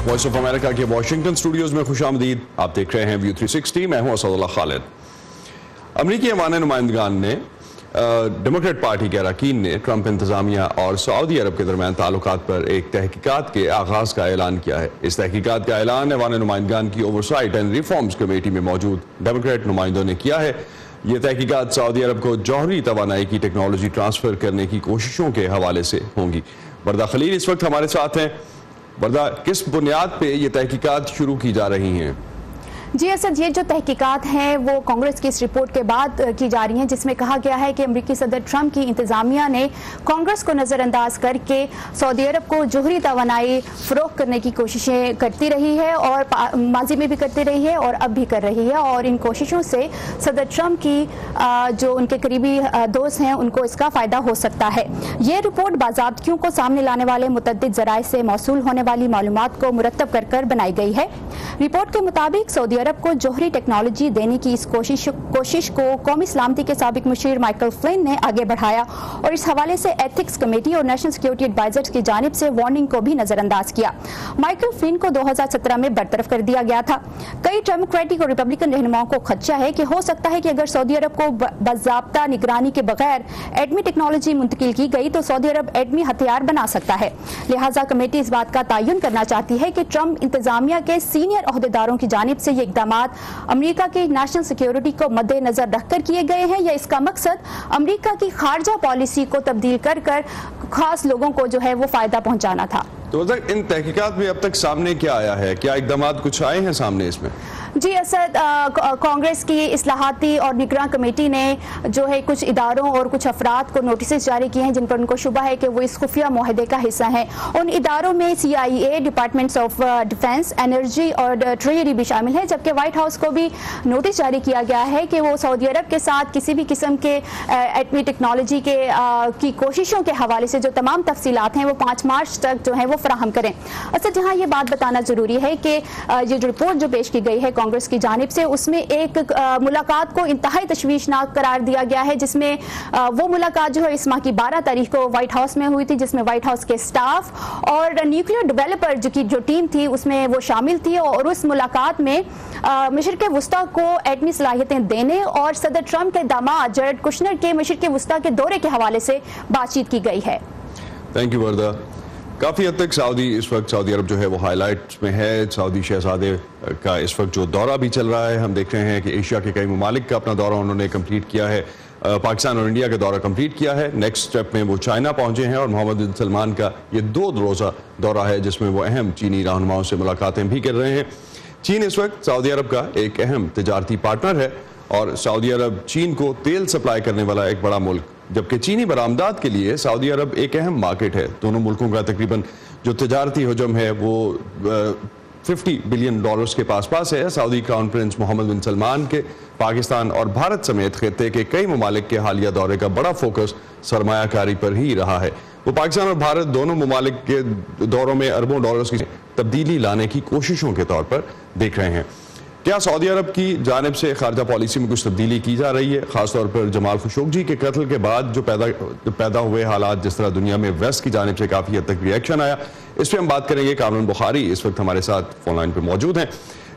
Voice of America के Washington studios में खुशामदीद। आप देख रहे हैं व्यू 360। मैं हूं असदुल्लाह खालिद। अमरीकी ऐवान नुमाइंदगान ने डेमोक्रेट पार्टी के अरकान ने ट्रंप इंतजामिया और सऊदी अरब के दरमियान ताल्लुकात पर एक तहकीकात के आगाज का ऐलान किया है। इस तहकीकात का ऐलान ऐवान नुमाइंदगान की ओवरसाइट एंड रिफॉर्म्स कमेटी में मौजूद डेमोक्रेट नुमाइंदों ने किया है। ये तहकीकात सऊदी अरब को जौहरी तवानाई की टेक्नोलॉजी ट्रांसफर करने की कोशिशों के हवाले से होंगी। बरदा खलील इस वक्त हमारे साथ हैं। बरदा, किस बुनियाद पे ये तहकीकात शुरू की जा रही हैं? जी असद, ये जो तहकीकात हैं वो कांग्रेस की इस रिपोर्ट के बाद की जा रही हैं जिसमें कहा गया है कि अमरीकी सदर ट्रंप की इंतजामिया ने कांग्रेस को नज़रअंदाज करके सऊदी अरब को जोहरी तवानाई फ़रोग़ करने की कोशिशें करती रही है और माजी में भी करती रही है और अब भी कर रही है, और इन कोशिशों से सदर ट्रंप की जो उनके करीबी दोस्त हैं उनको इसका फ़ायदा हो सकता है। ये रिपोर्ट बाज़ाब्तियों को सामने लाने वाले मुतअद्दिद ज़राए से मौसूल होने वाली मालूमात को मुरतब कर कर बनाई गई है। रिपोर्ट के मुताबिक सऊदी अरब को जोहरी टेक्नोलॉजी देने की इस कोशिश को कौमी सलामती के साबिक मुशीर माइकल फ्लिन ने आगे बढ़ाया और इस हवाले से एथिक्स कमेटी और नेशनल सिक्योरिटी एडवाइजर्स की जानिब से वार्निंग को भी नजरअंदाज किया। माइकल फ्लिन को 2017 में बरतरफ कर दिया गया था। कई डेमोक्रेटिक और रिपब्लिकन रहनुमाओं को खदशा है कि हो सकता है कि अगर सऊदी अरब को बाज़ाब्ता निगरानी के बगैर एटमी टेक्नोलॉजी मुंतकिल की गई तो सऊदी अरब एटमी हथियार बना सकता है। लिहाजा कमेटी इस बात का तयन करना चाहती है कि ट्रंप इंतजामिया के सीनियर ओहदेदारों की जानिब से ये इकदाम अमेरिका की नेशनल सिक्योरिटी को मद्देनजर रखकर किए गए हैं या इसका मकसद अमेरिका की खारजा पॉलिसी को तब्दील कर कर खास लोगों को जो है वो फायदा पहुंचाना था। तो इन तहकीकात में अब तक सामने क्या आया है? क्या इकदाम कुछ आए हैं सामने इसमें? जी असद, कांग्रेस की इस्लाहाती और निगरान कमेटी ने जो है कुछ इदारों और कुछ अफराद को नोटिस जारी किए हैं जिन पर उनको शुबा है कि वो इस खुफिया मुआहदे का हिस्सा हैं। उन इदारों में CIA, departments of defence, energy और ट्रेजरी भी शामिल है, जबकि व्हाइट हाउस को भी नोटिस जारी किया गया है कि वो सऊदी अरब के साथ किसी भी किस्म के एटमी टेक्नोलॉजी के की कोशिशों के हवाले से जो तमाम तफसीलात हैं वो 5 मार्च तक जो है वो फराहम करें। असद, यहाँ ये बात बताना जरूरी है कि ये जो रिपोर्ट जो पेश की गई है कांग्रेस की जानिब से उसमें एक मुलाकात को इंतहाई तशवीशनाक करार दिया गया है, जिसमें वो मुलाकात जो है इस माह की 12 तारीख को व्हाइट हाउस में हुई थी, जिसमें व्हाइट हाउस के स्टाफ और न्यूक्लियर डेवलपर जो टीम थी उसमें वो शामिल थी। और उस मुलाकात में मशरिक़ वुस्ता को एटमी सलाहियतें देने और सदर ट्रंप के दामाद जैरेड कुशनर के मशरिक़ वुस्ता के दौरे के हवाले से बातचीत की गई है। थैंक यू वर्दा। काफ़ी हद तक इस वक्त सऊदी अरब जो है वो हाईलाइट्स में है। सऊदी शहजादे का इस वक्त जो दौरा भी चल रहा है, हम देख रहे हैं कि एशिया के कई ममालिक का अपना दौरा उन्होंने कंप्लीट किया है। पाकिस्तान और इंडिया का दौरा कंप्लीट किया है। नेक्स्ट स्टेप में वो चाइना पहुंचे हैं और मोहम्मद बिन सलमान का ये 2 रोज़ा दौरा है जिसमें वो अहम चीनी रहनुमाओं से मुलाकातें भी कर रहे हैं। चीन इस वक्त सऊदी अरब का एक अहम तजारती पार्टनर है और सऊदी अरब चीन को तेल सप्लाई करने वाला एक बड़ा मुल्क, जबकि चीनी बरामदात के लिए सऊदी अरब एक अहम मार्केट है। दोनों मुल्कों का तकरीबन जो तजारती हजम है वो $50 बिलियन के पास है। सऊदी क्राउन प्रिंस मोहम्मद बिन सलमान के पाकिस्तान और भारत समेत खित्ते के कई ममालिक के हालिया दौरे का बड़ा फोकस सरमायाकारी पर ही रहा है। वो पाकिस्तान और भारत दोनों ममालिक के दौरों में अरबों डॉलर्स की तब्दीली लाने की कोशिशों के तौर पर देख रहे हैं। क्या सऊदी अरब की जानिब से खारजा पॉलिसी में कुछ तब्दीली की जा रही है? खासतौर पर जमाल खशोगी के कत्ल के बाद जो पैदा हुए हालात, जिस तरह दुनिया में वेस्ट की जानिब से काफ़ी हद तक रिएक्शन आया, इस पर हम बात करेंगे। कामरान बुखारी इस वक्त हमारे साथ फोन लाइन पर मौजूद हैं।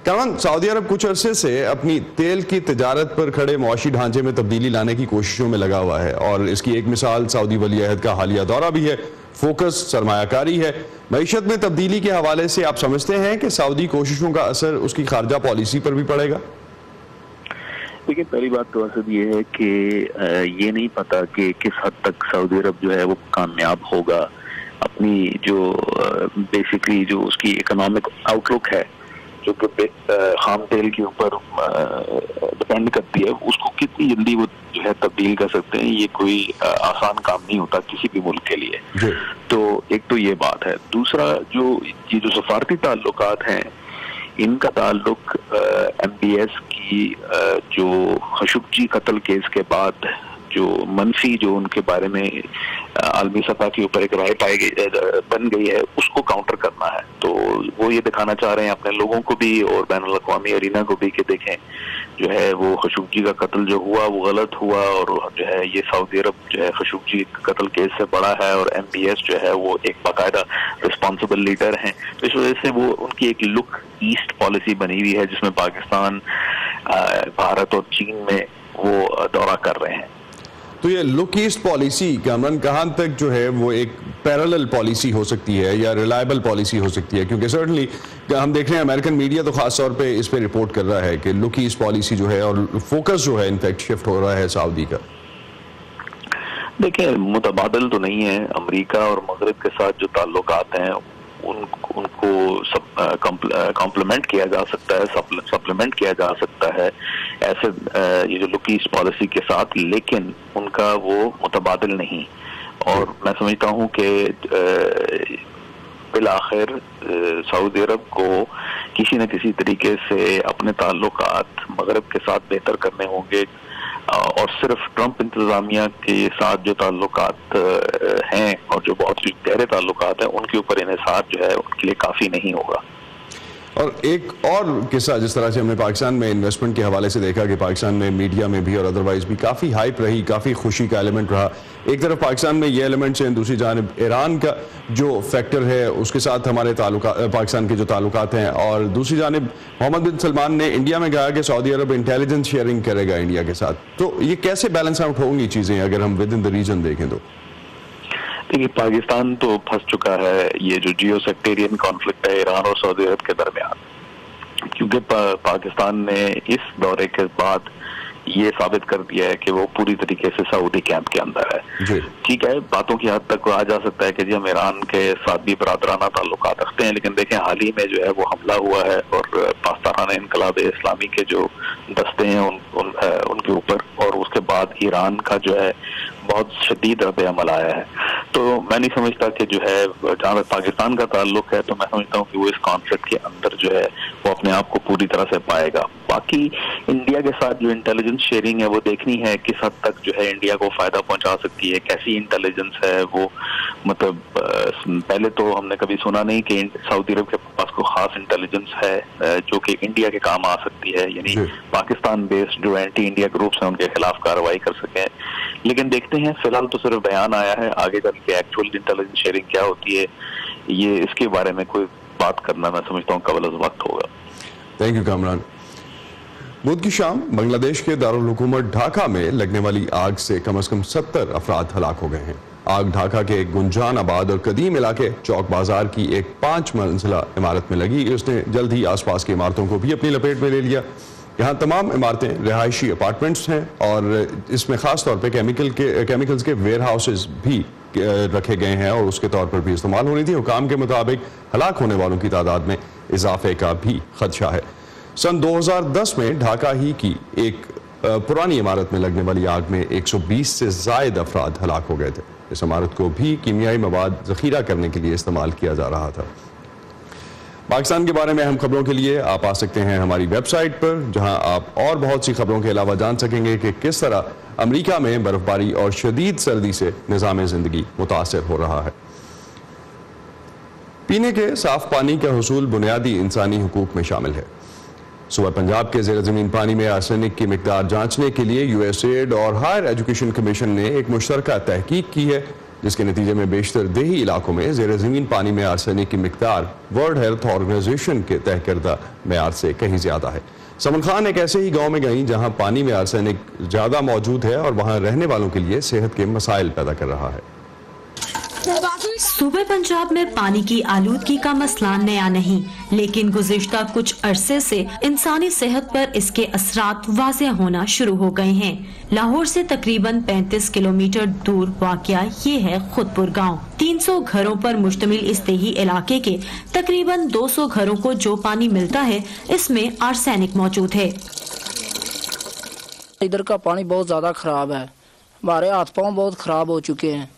कामरान, सऊदी अरब कुछ अरसे से अपनी तेल की तजारत पर खड़े मुआशी ढांचे में तब्दीली लाने की कोशिशों में लगा हुआ है और इसकी एक मिसाल सऊदी वली अहद का हालिया दौरा भी है। फोकस सरमायाकारी है। मईशत में तब्दीली के हवाले से आप समझते हैं कि सऊदी कोशिशों का असर उसकी खारजा पॉलिसी पर भी पड़ेगा? देखिए, पहली बात तो असद ये है कि ये नहीं पता कि किस हद तक सऊदी अरब जो है वो कामयाब होगा अपनी जो बेसिकली जो उसकी इकोनॉमिक आउटलुक है जो कि खाम तेल के ऊपर डिपेंड करती है, उसको कितनी जल्दी वो जो है तब्दील कर सकते हैं। ये कोई आसान काम नहीं होता किसी भी मुल्क के लिए। तो एक तो ये बात है। दूसरा, ये जो सफारती ताल्लुकात हैं इनका ताल्लुक MBS की जो खशोगी कत्ल केस के बाद जो मनफी जो उनके बारे में आलमी सतह के ऊपर एक राय बन गई है उसको काउंटर करना है। तो वो ये दिखाना चाह रहे हैं अपने लोगों को भी और बैनुल अक़वामी अरीना को भी कि देखें जो है वो खशोगी का कत्ल जो हुआ वो गलत हुआ, और जो है ये सऊदी अरब जो है खशोगी कत्ल केस से बड़ा है, और MBS जो है वो एक बाकायदा रिस्पॉन्सिबल लीडर हैं। तो इस वजह से वो उनकी एक लुक ईस्ट पॉलिसी बनी हुई है, जिसमें पाकिस्तान, भारत और चीन में वो दौरा कर रहे हैं। तो ये लुक ईस्ट पॉलिसी कामरान कहां तक जो है वो एक पैरेलल पॉलिसी हो सकती है या रिलायबल पॉलिसी हो सकती है? क्योंकि सर्टनली हम देख रहे हैं अमेरिकन मीडिया तो खास तौर पे इस पे रिपोर्ट कर रहा है कि लुक ईस्ट पॉलिसी जो है और फोकस जो है इनफैक्ट शिफ्ट हो रहा है सऊदी का। देखिए, मुतबादल तो नहीं है। अमेरिका और मगरब के साथ जो ताल्लुकात हैं उनको कॉम्प्लीमेंट किया जा सकता है, सप्लीमेंट किया जा सकता है ऐसे ये जो लुक ईस्ट पॉलिसी के साथ, लेकिन उनका वो मुतबादल नहीं। और मैं समझता हूँ कि बिलाखिर सऊदी अरब को किसी न किसी तरीके से अपने ताल्लुकात मगरब के साथ बेहतर करने होंगे, और सिर्फ ट्रंप इंतजामिया के साथ जो ताल्लुकात हैं और जो बहुत ही गहरे ताल्लुकात हैं उनके ऊपर इन्हिसार जो है उनके लिए काफ़ी नहीं होगा। और एक और किस्सा जिस तरह से हमने पाकिस्तान में इन्वेस्टमेंट के हवाले से देखा कि पाकिस्तान में मीडिया में भी और अदरवाइज भी काफ़ी हाइप रही, काफ़ी खुशी का एलिमेंट रहा। एक तरफ पाकिस्तान में ये एलिमेंट्स हैं, दूसरी जानिब ईरान का जो फैक्टर है उसके साथ हमारे पाकिस्तान के जो ताल्लुकात हैं, और दूसरी जानिब मोहम्मद बिन सलमान ने इंडिया में कहा कि सऊदी अरब इंटेलिजेंस शेयरिंग करेगा इंडिया के साथ। तो ये कैसे बैलेंस आउट होंगी चीज़ें अगर हम विद इन द रीजन देखें तो? देखिए, पाकिस्तान तो फंस चुका है ये जो जियो सेक्टेरियन कॉन्फ्लिक्ट है ईरान और सऊदी अरब के दरमियान, क्योंकि पाकिस्तान ने इस दौरे के बाद ये साबित कर दिया है कि वो पूरी तरीके से सऊदी कैंप के अंदर है। ठीक है, बातों की हद तक कहा जा सकता है कि जी हम ईरान के साथ भी बरादराना ताल्लुकात रखते हैं, लेकिन देखें हाल ही में जो है वो हमला हुआ है और पाकिस्तान इनकलाब इस्लामी के जो दस्ते हैं उनके ऊपर, और उसके बाद ईरान का जो है बहुत शदीद रद्द-ए-अमल आया है। तो मैं नहीं समझता कि जो है जहाँ तक पाकिस्तान का ताल्लुक है तो मैं समझता हूँ कि वो इस कॉन्फ्लिक्ट के अंदर जो है वो अपने आप को पूरी तरह से पाएगा। बाकी इंडिया के साथ जो इंटेलिजेंस शेयरिंग है वो देखनी है किस हद तक जो है इंडिया को फायदा पहुंचा सकती है, कैसी इंटेलिजेंस है वो। मतलब पहले तो हमने कभी सुना नहीं कि सऊदी अरब के पास कोई खास इंटेलिजेंस है जो कि इंडिया के काम आ सकती है, यानी पाकिस्तान बेस्ड जो एंटी इंडिया ग्रुप्स हैं उनके खिलाफ कार्रवाई कर सकें। लेकिन देखते हैं, फिलहाल तो सिर्फ बयान आया है, आगे चल के एक्चुअल इंटेलिजेंस शेयरिंग क्या होती है ये इसके बारे में कोई बात करना मैं समझता हूँ कबल अज़ वक्त होगा। Thank you Kamran. बुध की शाम बांग्लादेश के दारुल हुकूमत ढाका में लगने वाली आग से कम 70 अफराद हलाक हो गए हैं। आग ढाका के एक गुंजान आबाद और कदीम इलाके चौक बाजार की एक 5 मंजिला इमारत में लगी। उसने जल्द ही आसपास की इमारतों को भी अपनी लपेट में ले लिया। यहाँ तमाम इमारतें रिहायशी अपार्टमेंट्स हैं और इसमें ख़ास तौर पे केमिकल्स के वेयर हाउसेज भी रखे गए हैं और उसके तौर पर भी इस्तेमाल हो रही थी। हुकाम के मुताबिक हलाक होने वालों की तादाद में इजाफे का भी खदशा है। सन 2010 में ढाका ही की एक पुरानी इमारत में लगने वाली आग में 120 से ज़ायद अफराद हलाक हो गए थे। इस इमारत को भी कीमियाई मवाद ज़ख़ीरा करने के लिए इस्तेमाल किया जा रहा था। पाकिस्तान के बारे में अहम खबरों के लिए आप आ सकते हैं हमारी वेबसाइट पर, जहां आप और बहुत सी खबरों के अलावा जान सकेंगे कि किस तरह अमेरिका में बर्फबारी और शदीद सर्दी से निज़ाम ज़िंदगी मुतासर हो रहा है। पीने के साफ पानी का हुसूल बुनियादी इंसानी हुकूक में शामिल है। सूबा पंजाब के ज़ेर ज़मीन पानी में आर्सेनिक की मिकदार जांचने के लिए यूएसएड और हायर एजुकेशन कमीशन ने एक मुश्तरका तहकीक की है, जिसके नतीजे में बेशतर देही इलाकों में ज़ेर ज़मीन पानी में आर्सेनिक की मिकदार वर्ल्ड हेल्थ ऑर्गेनाइजेशन के तय करदा मेयार से कहीं ज़्यादा है। समन खान एक ऐसे ही गांव में गईं जहां पानी में आर्सेनिक ज़्यादा मौजूद है और वहां रहने वालों के लिए सेहत के मसाइल पैदा कर रहा है। सूबे पंजाब में पानी की आलूदगी का मसला नया नहीं, लेकिन गुज़िश्ता कुछ अरसे से इंसानी सेहत पर इसके असरात वाज़ेह होना शुरू हो गए हैं। लाहौर से तकरीबन 35 किलोमीटर दूर वाक़या ये है खुदपुर गांव। 300 घरों पर मुश्तमिल इस देही इलाके के तकरीबन 200 घरों को जो पानी मिलता है इसमें आर्सेनिक मौजूद है। इधर का पानी बहुत ज्यादा खराब है, हमारे हाथ पाँव बहुत खराब हो चुके हैं।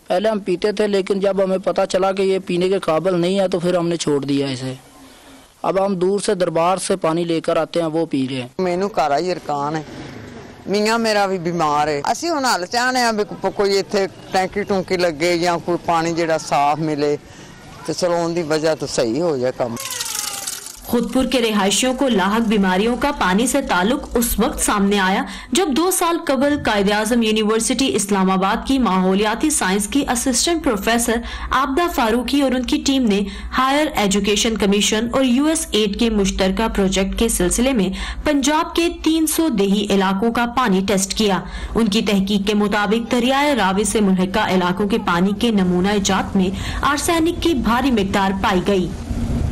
पहले हम पीते थे, लेकिन जब हमें पता चला कि ये पीने के काबिल नहीं है तो फिर हमने छोड़ दिया इसे। अब हम दूर से दरबार से पानी लेकर आते हैं, वो पी रहे हैं। मैनू घर ही यरकान है, मियाँ मेरा भी बीमार है। असी हुण हल चाहने भी कोई इत्थे टैंकी टूंकी लगे या कोई पानी जिहड़ा साफ मिले तो चलो उनकी वजह तो सही हो जाए काम। खुदपुर के रिहायशियों को लाहक बीमारियों का पानी से ताल्लुक उस वक्त सामने आया जब 2 साल कबल कायद-ए-आज़म यूनिवर्सिटी इस्लामाबाद की माहौलियाती साइंस की असिस्टेंट प्रोफेसर आबदा फारूकी और उनकी टीम ने हायर एजुकेशन कमीशन और USAID के मुश्तरका प्रोजेक्ट के सिलसिले में पंजाब के 300 देही इलाकों का पानी टेस्ट किया। उनकी तहकीक के मुताबिक दरियाए रावी से मुल्हिका इलाकों के पानी के नमूना जात में आर्सेनिक की भारी मिकदार पाई गई।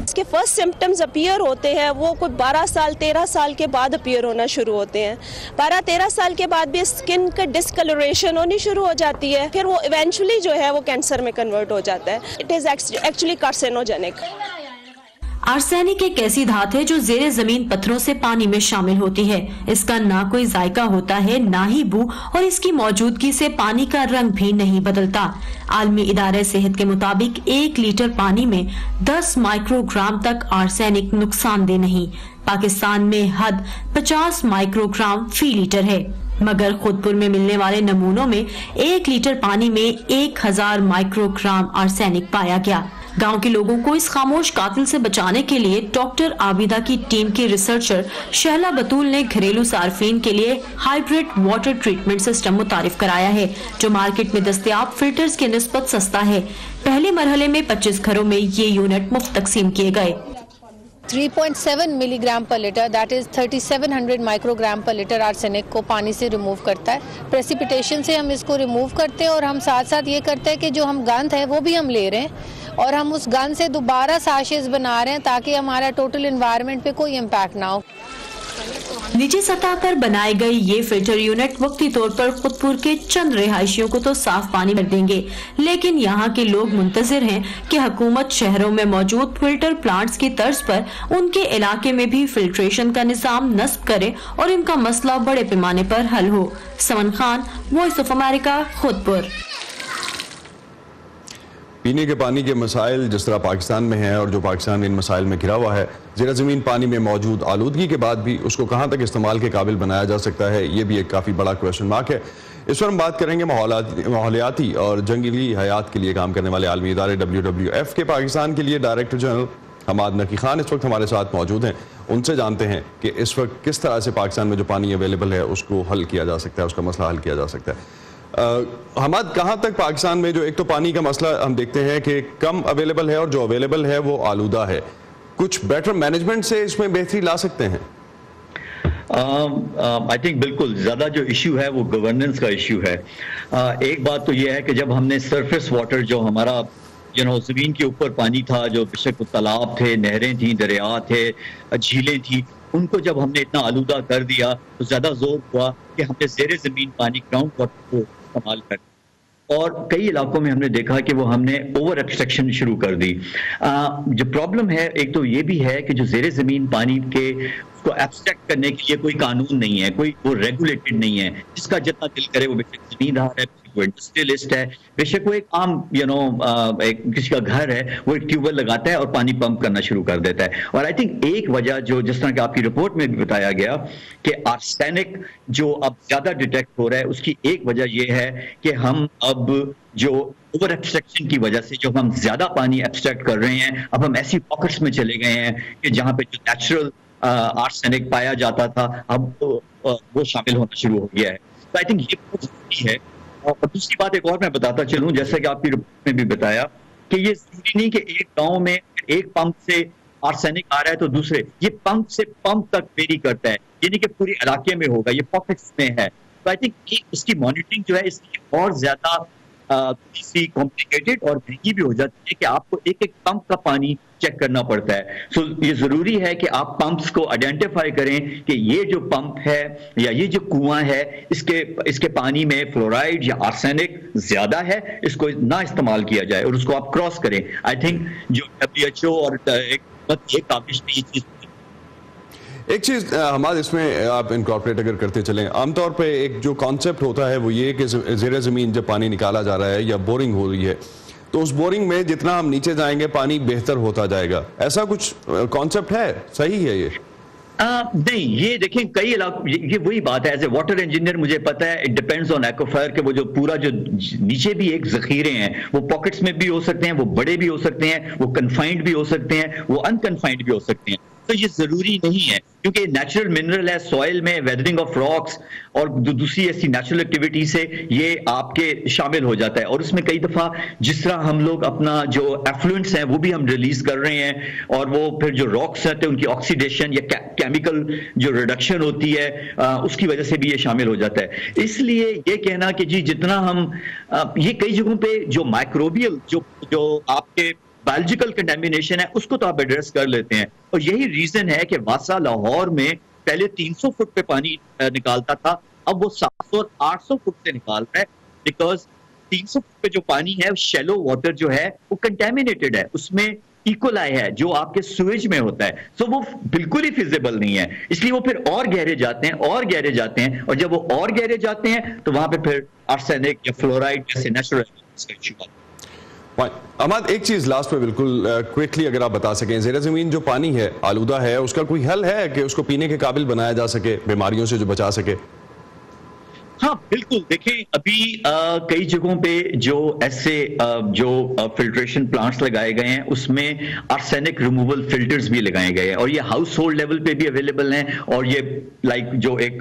इसके फर्स्ट सिम्टम्स अपीयर होते हैं वो कोई 12 साल 13 साल के बाद अपीयर होना शुरू होते हैं। 12-13 साल के बाद भी स्किन का डिस्कलरेशन होनी शुरू हो जाती है, फिर वो इवेंचुअली जो है वो कैंसर में कन्वर्ट हो जाता है। It is actually carcinogenic. Arsenic एक ऐसी धात है जो जेरे जमीन पत्थरों से पानी में शामिल होती है। इसका ना कोई जायका होता है ना ही बू और इसकी मौजूदगी से पानी का रंग भी नहीं बदलता। आलमी इदारे सेहत के मुताबिक 1 लीटर पानी में 10 माइक्रोग्राम तक आर्सेनिक नुकसानदेह नहीं। पाकिस्तान में हद 50 माइक्रोग्राम फी लीटर है, मगर खुदपुर में मिलने वाले नमूनों में 1 लीटर पानी में 1000 माइक्रोग्राम आर्सेनिक पाया गया। गांव के लोगों को इस खामोश कातिल से बचाने के लिए डॉक्टर आबिदा की टीम के रिसर्चर शहला बतूल ने घरेलू सार्फिन के लिए हाइब्रिड वाटर ट्रीटमेंट सिस्टम मुतारिफ कराया है, जो मार्केट में दस्तयाब फिल्टर्स के निस्बत सस्ता है। पहले मरहले में 25 घरों में ये यूनिट मुफ्त तकसीम किए गए। 3.7 मिलीग्राम पर लीटर दैट इज 3700 माइक्रोग्राम पर लीटर आर्सेनिक को पानी से रिमूव करता है। प्रेसिपिटेशन से हम इसको रिमूव करते हैं और हम साथ साथ ये करते हैं कि जो हम गंद है वो भी हम ले रहे हैं और हम उस गंद से दोबारा साशेज बना रहे हैं ताकि हमारा टोटल एनवायरनमेंट पे कोई इम्पैक्ट ना हो। निजी सतह पर बनाए गए ये फिल्टर यूनिट वक्ती तौर पर खुदपुर के चंद रिहायशियों को तो साफ पानी भर देंगे, लेकिन यहाँ के लोग मुंतजिर हैं कि हुकूमत शहरों में मौजूद फिल्टर प्लांट्स की तर्ज पर उनके इलाके में भी फिल्ट्रेशन का निजाम नस्ब करे और इनका मसला बड़े पैमाने पर हल हो। समन खान, वॉइस ऑफ अमेरिका, खुदपुर। पीने के पानी के मसाइल जिस तरह पाकिस्तान में है और जो पाकिस्तान इन मसाइल में घिरा हुआ है, ज़ेर ज़मीन पानी में मौजूद आलूदगी के बाद भी उसको कहाँ तक इस्तेमाल के काबिल बनाया जा सकता है, ये भी एक काफ़ी बड़ा क्वेश्चन मार्क है। इस पर हम बात करेंगे माहौलियाती और जंगली हयात के लिए काम करने वाले आलमी इदारे WWF के पाकिस्तान के लिए डायरेक्टर जनरल हमाद नकी खान इस वक्त हमारे साथ मौजूद हैं। उनसे जानते हैं कि इस वक्त किस तरह से पाकिस्तान में जो पानी अवेलेबल है उसको हल किया जा सकता है, उसका मसला हल किया जा सकता है। हमाद, कहाँ तक पाकिस्तान में जो एक तो पानी का मसला हम देखते हैं कि कम अवेलेबल है और जो अवेलेबल है वो आलूदा है, कुछ बेटर मैनेजमेंट से इसमें बेहतरी ला सकते हैं? आई थिंक बिल्कुल ज़्यादा जो इशू है वो गवर्नेंस का इशू है। एक बात तो ये है कि जब हमने सरफेस वाटर जो हमारा ज़मीन के ऊपर पानी था, जो बेशक तालाब थे, नहरें थी, दरिया थे, झीलें थी, उनको जब हमने इतना आलूदा कर दिया तो ज़्यादा जोर हुआ कि हमने ज़ेरे ज़मीन पानी ग्राउंड वाटर को इस्तेमाल कर, और कई इलाकों में हमने देखा कि वो हमने ओवर एक्सट्रैक्शन शुरू कर दी। जो प्रॉब्लम है एक तो ये भी है कि जो ज़ेरे ज़मीन पानी के उसको एब्स्ट्रैक्ट करने के लिए कोई कानून नहीं है, कोई वो रेगुलेटेड नहीं है। जिसका जितना दिल करे वो बेशक जमींदार है, वो इंडस्ट्रियलिस्ट है, बेशक वो एक आम एक किसी का घर है, वो एक ट्यूबवेल लगाता है और पानी पंप करना शुरू कर देता है। और आई थिंक एक वजह जो जिस तरह की आपकी रिपोर्ट में भी बताया गया कि आर्सेनिक जो अब ज्यादा डिटेक्ट हो रहा है, उसकी एक वजह यह है कि हम अब जो ओवर एक्सट्रैक्शन की वजह से जो हम ज्यादा पानी एक्सट्रैक्ट कर रहे हैं, अब हम ऐसी पॉकेट्स में चले गए हैं कि जहां पे जो नेचुरल आर्सेनिक पाया जाता था अब वो शामिल होना शुरू हो गया है। तो आई थिंक ये बहुत जरूरी है। और दूसरी बात एक और मैं बताता चलूं, जैसे कि आपकी रिपोर्ट में भी बताया कि ये जरूरी नहीं कि एक गांव में एक पंप से आर्सेनिक आ रहा है तो दूसरे, ये पंप से पंप तक वेरी करता है, यानी कि पूरे इलाके में होगा, ये पॉकेट्स में है। तो आई थिंक इसकी मॉनिटरिंग जो है इसकी और ज्यादा थोड़ी कॉम्प्लिकेटेड और महंगी भी हो जाती है कि आपको एक एक पंप का पानी चेक करना पड़ता है। सो ये जरूरी है कि आप पंप्स को आइडेंटिफाई करें कि ये जो पंप है या ये जो कुआं है इसके पानी में फ्लोराइड या आर्सेनिक ज्यादा है, इसको ना इस्तेमाल किया जाए और उसको आप क्रॉस करें। आई थिंक जो WHO और एक काबिश में ये चीज, एक चीज़ हमारे इसमें आप इनकॉर्पोरेट अगर करते चलें, आमतौर पे एक जो कॉन्सेप्ट होता है वो ये कि ज़ेरे ज़मीन जब पानी निकाला जा रहा है या बोरिंग हो रही है तो उस बोरिंग में जितना हम नीचे जाएंगे पानी बेहतर होता जाएगा, ऐसा कुछ कॉन्सेप्ट है? सही है ये? नहीं, ये देखें कई इलाकों, ये वही बात है, एज ए वाटर इंजीनियर मुझे पता है, इट डिपेंड्स ऑन एक्वाफायर के वो जो पूरा जो नीचे भी एक जखीरे हैं, वो पॉकेट्स में भी हो सकते हैं, वो बड़े भी हो सकते हैं, वो कन्फाइंड भी हो सकते हैं, वो अनकन्फाइंड भी हो सकते हैं। तो ये जरूरी नहीं है, क्योंकि नेचुरल मिनरल है सॉइल में, वेदरिंग ऑफ रॉक्स और दूसरी ऐसी नेचुरल एक्टिविटी से ये आपके शामिल हो जाता है। और उसमें कई दफा जिस तरह हम लोग अपना जो एफ्लुएंट्स हैं वो भी हम रिलीज कर रहे हैं, और वो फिर जो रॉक्स रहते हैं उनकी ऑक्सीडेशन या केमिकल जो रिडक्शन होती है उसकी वजह से भी ये शामिल हो जाता है। इसलिए ये कहना कि जी जितना हम ये कई जगहों पे जो माइक्रोबियल जो आपके बायोलॉजिकल कंटेमिनेशन है उसको तो आप एड्रेस कर लेते हैं, और यही रीजन है कि वासा लाहौर में पहले 300 फुट पे पानी निकालता था, अब वो 700 और 800 फुट से निकाल रहा है, बिकॉज 300 फुट पे जो पानी है शैलो वाटर जो है वो कंटेमिनेटेड है, उसमें इकोलाई है जो आपके सुएज में होता है, सो वो बिल्कुल ही फिजिबल नहीं है। इसलिए वो फिर और गहरे जाते हैं और गहरे जाते हैं, और जब वो और गहरे जाते हैं तो वहां पे फिर आर्सेनिक या फ्लोराइड जैसे नेचुरल इश्यू आता है। अहमद, एक चीज लास्ट में बिल्कुल क्विकली अगर आप बता सकें, ज़ेरे ज़मीन जो पानी है आलूदा है, उसका कोई हल है कि उसको पीने के काबिल बनाया जा सके, बीमारियों से जो बचा सके? हाँ बिल्कुल, देखें अभी कई जगहों पे जो ऐसे जो फिल्ट्रेशन प्लांट्स लगाए गए हैं उसमें आर्सेनिक रिमूवल फिल्टर्स भी लगाए गए हैं, और ये हाउस होल्ड लेवल पे भी अवेलेबल हैं, और ये लाइक जो एक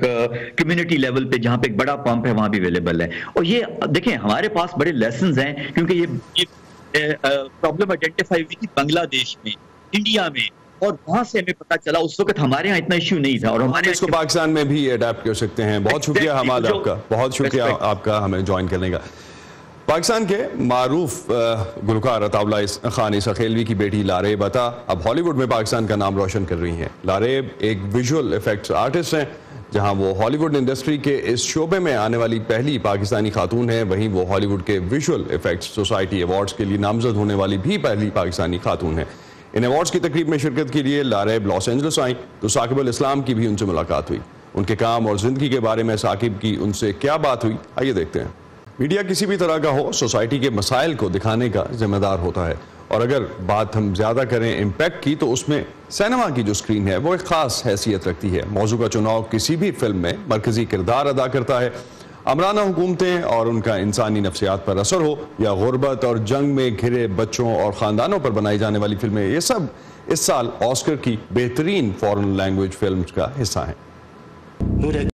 कम्युनिटी लेवल पे जहां पे एक बड़ा पंप है वहां भी अवेलेबल है। और ये देखें हमारे पास बड़े लेसन्स हैं, क्योंकि ये प्रॉब्लम आइडेंटिफाई हुई थी बांग्लादेश में, इंडिया में, और वहां से हमें पता चला उस वक्त हमारे यहाँ इतना इश्यू नहीं था, और हमारे इसको पाकिस्तान में भी अडेप्ट कर सकते हैं। बहुत शुक्रिया हमाद आपका, बहुत शुक्रिया आपका हमें ज्वाइन करने का। पाकिस्तान के मारूफ गुलकार अताउल्ला खान इस अखेलवी की बेटी लारे बता अब हॉलीवुड में पाकिस्तान का नाम रोशन कर रही हैं। लारे एक विजुअल इफेक्ट्स आर्टिस्ट हैं, जहां वो हॉलीवुड इंडस्ट्री के इस शोबे में आने वाली पहली पाकिस्तानी खातून है, वहीं वो हॉलीवुड के विजुअल इफेक्ट्स सोसाइटी अवार्ड्स के लिए नामजद होने वाली भी पहली पाकिस्तानी खातून है। इन अवार्ड्स की तकरीब में शिरकत के लिए लारेब लॉस एंजलिस आई तो साकिब अल इस्लाम की भी उनसे मुलाकात हुई। उनके काम और जिंदगी के बारे में साकिब की उनसे क्या बात हुई, आइए देखते हैं। मीडिया किसी भी तरह का हो, सोसाइटी के मसाइल को दिखाने का जिम्मेदार होता है, और अगर बात हम ज्यादा करें इम्पैक्ट की, तो उसमें सिनेमा की जो स्क्रीन है वो एक खास हैसियत रखती है। मौजू का चुनाव किसी भी फिल्म में मरकजी किरदार अदा करता है। अमराना हुकूमतें और उनका इंसानी नफ्सियात पर असर हो, या गुर्बत और जंग में घिरे बच्चों और ख़ानदानों पर बनाई जाने वाली फिल्में, ये सब इस साल ऑस्कर की बेहतरीन फॉरेन लैंग्वेज फिल्म्स का हिस्सा हैं।